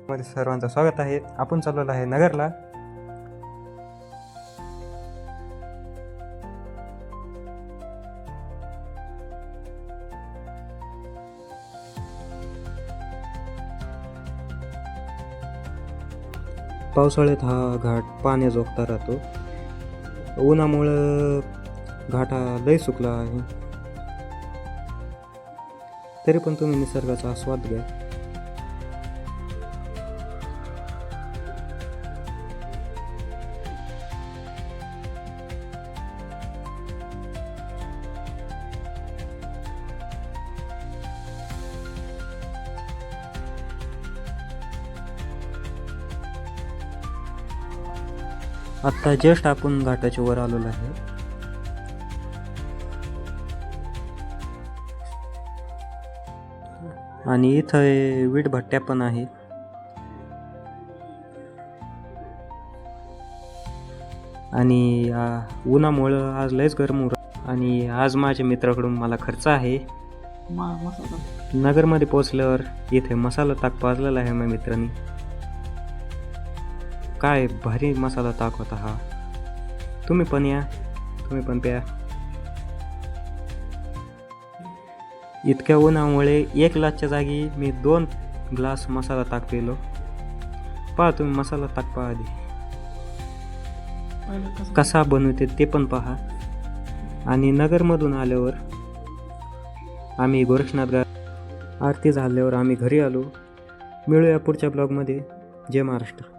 मध्ये सर्वांचं स्वागत आहे. आपण चाललेलो आहे नगरला. पावसाळ्यात हा घाट पाण्याजोगता राहतो. उन्हामुळं घाट हा लय सुकला आहे, तरी पण तुम्ही निसर्गाचा आस्वाद घ्या. आत्ता जस्ट आपण घाटाच्या वर आलेलो आहे. आणि इथं वीट भट्ट्या पण आहे. आणि उन्हामुळं आज लयच गरम होतं. आणि आज माझ्या मित्राकडून मला खर्च आहे. नगरमध्ये पोचल्यावर इथे मसाला ताक पाजलेला आहे माझ्या मित्रांनी. काय भारी मसाला ताक होता हा. तुम्ही पण या, तुम्ही पण प्या. इतक्या उन्हामुळे 1 ग्लासच्या जागी मी 2 ग्लास मसाला ताक पिलो. पहा तुम्ही मसाला ताक पहा आधी कसा बनवते ते पण पहा. आणि नगरमधून आल्यावर आम्ही गोरक्षनाथ आरती झाल्यावर आम्ही घरी आलो. मिळूया पुढच्या ब्लॉगमध्ये. जय महाराष्ट्र.